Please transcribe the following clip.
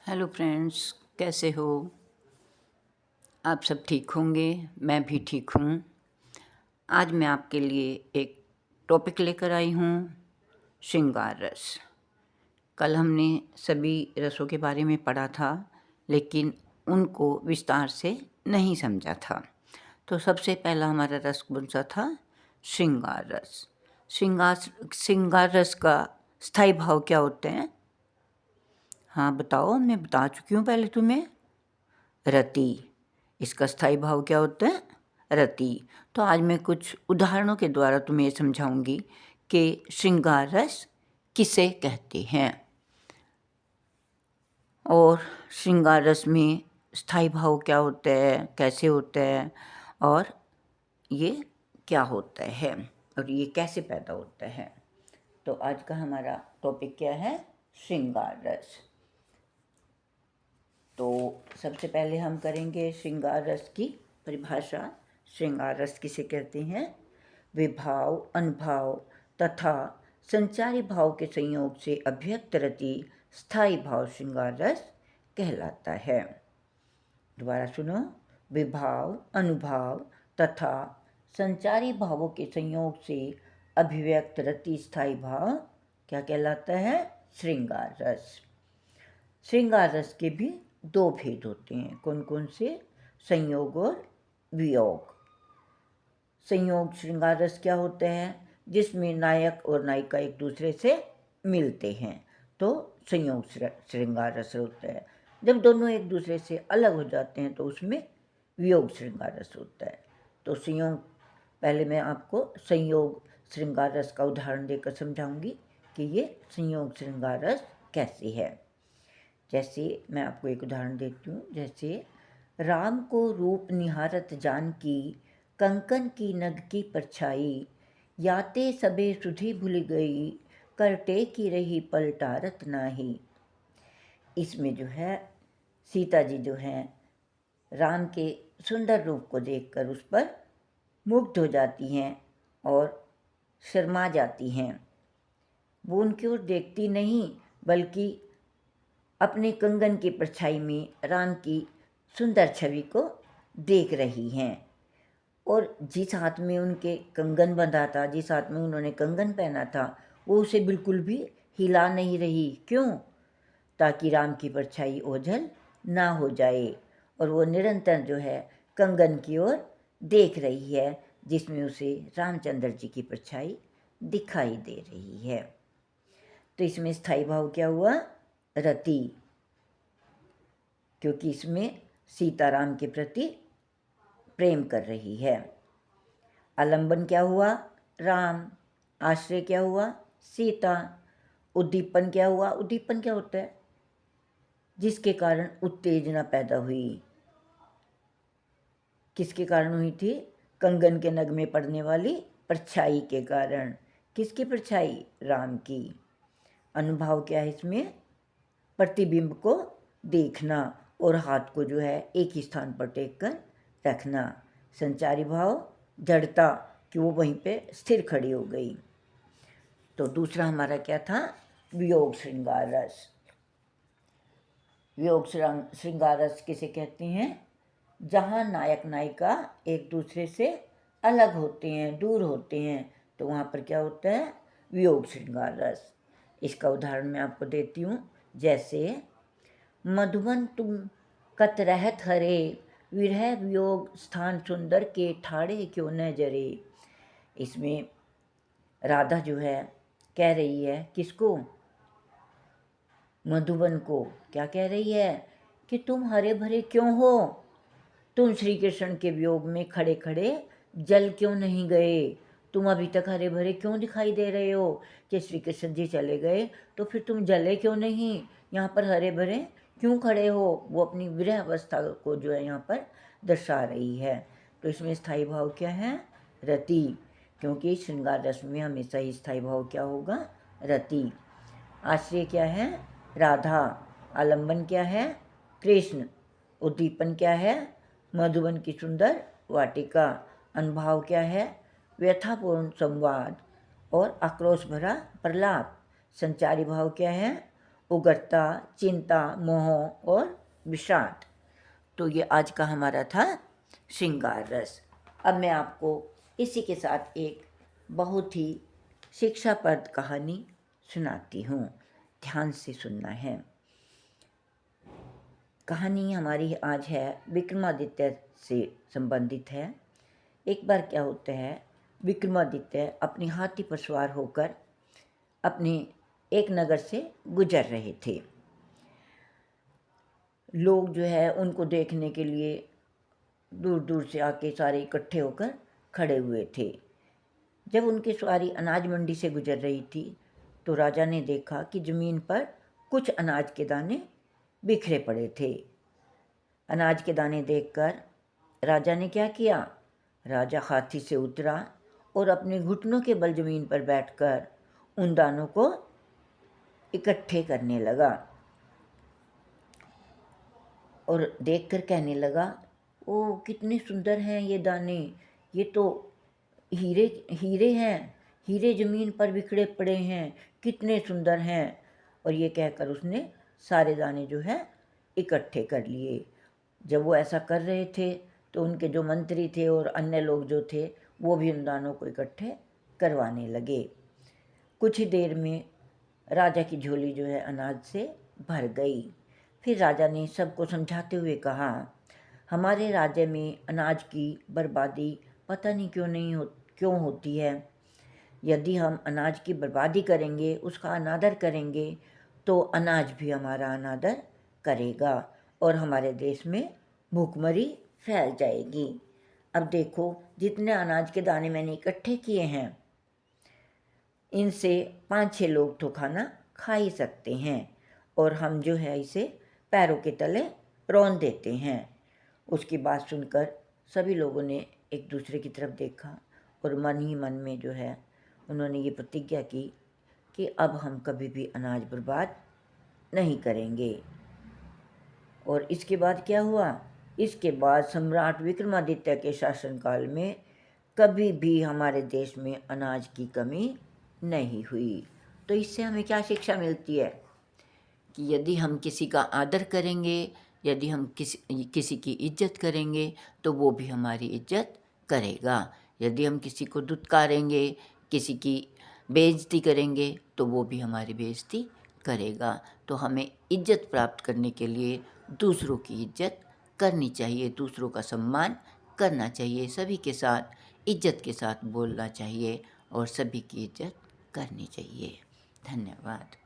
Hello friends, कैसे हो? आप सब ठीक होंगे। मैं भी ठीक हूँ। आज मैं आपके लिए एक टॉपिक लेकर आई हूँ, श्रृंगार रस। कल हमने सभी रसों के बारे में पढ़ा था, लेकिन उनको विस्तार से नहीं समझा था। तो सबसे पहला हमारा रस कौन सा था? श्रृंगार रस। श्रृंगार रस का स्थायी भाव क्या होते हैं? हाँ बताओ, मैं बता चुकी हूँ पहले तुम्हें। रति। इसका स्थायी भाव क्या होता है? रति। तो आज मैं कुछ उदाहरणों के द्वारा तुम्हें ये समझाऊंगी कि श्रृंगार रस किसे कहते हैं और श्रृंगार रस में स्थायी भाव क्या होता है, कैसे होता है और ये क्या होता है और ये कैसे पैदा होता है। तो आज का हमारा टॉपिक क्या है? श्रृंगार रस। तो सबसे पहले हम करेंगे श्रृंगार रस की परिभाषा। श्रृंगार रस किसे कहते हैं? विभाव, अनुभाव तथा संचारी भाव के संयोग से अभिव्यक्त रति स्थायी भाव श्रृंगार रस कहलाता है। दोबारा सुनो। विभाव, अनुभाव तथा संचारी भावों के संयोग से अभिव्यक्त रति स्थायी भाव क्या कहलाता है? श्रृंगार रस। श्रृंगार रस के भी दो भेद होते हैं। कौन कौन से? संयोग और वियोग। संयोग श्रृंगार रस क्या होता है? जिसमें नायक और नायिका एक दूसरे से मिलते हैं, तो संयोग श्रृंगार रस होता है। जब दोनों एक दूसरे से अलग हो जाते हैं तो उसमें वियोग श्रृंगार रस होता है। तो संयोग, पहले मैं आपको संयोग श्रृंगार रस का उदाहरण देकर समझाऊंगी कि ये संयोग श्रृंगार रस कैसे है। जैसे मैं आपको एक उदाहरण देती हूँ। जैसे राम को रूप निहारत जानकी, कंकन की नग की परछाई, याते सबे सुधि भूल गई, करते की रही पलटारत नाही। इसमें जो है सीता जी जो है राम के सुंदर रूप को देखकर उस पर मुग्ध हो जाती हैं और शर्मा जाती हैं। वो उनकी ओर देखती नहीं, बल्कि अपने कंगन की परछाई में राम की सुंदर छवि को देख रही हैं। और जिस हाथ में उनके कंगन बंधा था, जिस हाथ में उन्होंने कंगन पहना था, वो उसे बिल्कुल भी हिला नहीं रही। क्यों? ताकि राम की परछाई ओझल ना हो जाए। और वो निरंतर जो है कंगन की ओर देख रही है, जिसमें उसे रामचंद्र जी की परछाई दिखाई दे रही है। तो इसमें स्थायी भाव क्या हुआ? रति। क्योंकि इसमें सीताराम के प्रति प्रेम कर रही है। आलंबन क्या हुआ? राम। आश्रय क्या हुआ? सीता। उद्दीपन क्या हुआ? उद्दीपन क्या होता है? जिसके कारण उत्तेजना पैदा हुई। किसके कारण हुई थी? कंगन के नग में पड़ने वाली परछाई के कारण। किसकी परछाई? राम की। अनुभाव क्या है इसमें? प्रतिबिंब को देखना और हाथ को जो है एक ही स्थान पर टेक कर रखना। संचारी भाव जड़ता, कि वो वहीं पे स्थिर खड़ी हो गई। तो दूसरा हमारा क्या था? वियोग श्रृंगार रस। वियोग श्रृंगार रस किसे कहते हैं? जहाँ नायक नायिका एक दूसरे से अलग होते हैं, दूर होते हैं, तो वहाँ पर क्या होता है? वियोग श्रृंगार रस। इसका उदाहरण मैं आपको देती हूँ। जैसे मधुबन तुम कत रहत हरे, विरह वियोग स्थान सुंदर के ठाड़े क्यों न जरे। इसमें राधा जो है कह रही है किसको? मधुबन को। क्या कह रही है? कि तुम हरे भरे क्यों हो? तुम श्री कृष्ण के वियोग में खड़े खड़े जल क्यों नहीं गए? तुम अभी तक हरे भरे क्यों दिखाई दे रहे हो? कि श्री कृष्ण जी चले गए तो फिर तुम जले क्यों नहीं? यहाँ पर हरे भरे क्यों खड़े हो? वो अपनी विरह अवस्था को जो है यहाँ पर दर्शा रही है। तो इसमें स्थायी भाव क्या है? रति। क्योंकि श्रृंगार रस में हमेशा ही स्थायी भाव क्या होगा? रति। आश्रय क्या है? राधा। आलंबन क्या है? कृष्ण। उद्दीपन क्या है? मधुबन की सुंदर वाटिका। अनुभाव क्या है? व्यथापूर्ण संवाद और आक्रोश भरा प्रलाप। संचारी भाव क्या है? उग्रता, चिंता, मोह और विषाद। तो ये आज का हमारा था श्रृंगार रस। अब मैं आपको इसी के साथ एक बहुत ही शिक्षाप्रद कहानी सुनाती हूँ। ध्यान से सुनना है। कहानी हमारी आज है विक्रमादित्य से संबंधित है। एक बार क्या होता है, विक्रमादित्य अपनी हाथी पर सवार होकर अपने एक नगर से गुजर रहे थे। लोग जो है उनको देखने के लिए दूर दूर से आके सारे इकट्ठे होकर खड़े हुए थे। जब उनकी सवारी अनाज मंडी से गुजर रही थी तो राजा ने देखा कि ज़मीन पर कुछ अनाज के दाने बिखरे पड़े थे। अनाज के दाने देखकर राजा ने क्या किया, राजा हाथी से उतरा और अपने घुटनों के बल ज़मीन पर बैठकर उन दानों को इकट्ठे करने लगा और देखकर कहने लगा, ओ कितने सुंदर हैं ये दाने, ये तो हीरे हीरे हैं, हीरे ज़मीन पर बिखरे पड़े हैं, कितने सुंदर हैं। और ये कहकर उसने सारे दाने जो है इकट्ठे कर लिए। जब वो ऐसा कर रहे थे तो उनके जो मंत्री थे और अन्य लोग जो थे वो भी उन दानों को इकट्ठे करवाने लगे। कुछ ही देर में राजा की झोली जो है अनाज से भर गई। फिर राजा ने सबको समझाते हुए कहा, हमारे राज्य में अनाज की बर्बादी पता नहीं क्यों होती है। यदि हम अनाज की बर्बादी करेंगे, उसका अनादर करेंगे, तो अनाज भी हमारा अनादर करेगा और हमारे देश में भूखमरी फैल जाएगी। अब देखो, जितने अनाज के दाने मैंने इकट्ठे किए हैं, इनसे 5-6 लोग तो खाना खा ही सकते हैं और हम जो है इसे पैरों के तले रौंद देते हैं। उसकी बात सुनकर सभी लोगों ने एक दूसरे की तरफ देखा और मन ही मन में जो है उन्होंने ये प्रतिज्ञा की कि अब हम कभी भी अनाज बर्बाद नहीं करेंगे। और इसके बाद क्या हुआ, इसके बाद सम्राट विक्रमादित्य के शासनकाल में कभी भी हमारे देश में अनाज की कमी नहीं हुई। तो इससे हमें क्या शिक्षा मिलती है कि यदि हम किसी का आदर करेंगे, यदि हम किसी की इज्जत करेंगे तो वो भी हमारी इज्जत करेगा। यदि हम किसी को दुत्कारेंगे, किसी की बेइज्जती करेंगे तो वो भी हमारी बेइज्जती करेगा। तो हमें इज्जत प्राप्त करने के लिए दूसरों की इज्जत करनी चाहिए, दूसरों का सम्मान करना चाहिए, सभी के साथ इज्जत के साथ बोलना चाहिए और सभी की इज्जत करनी चाहिए। धन्यवाद।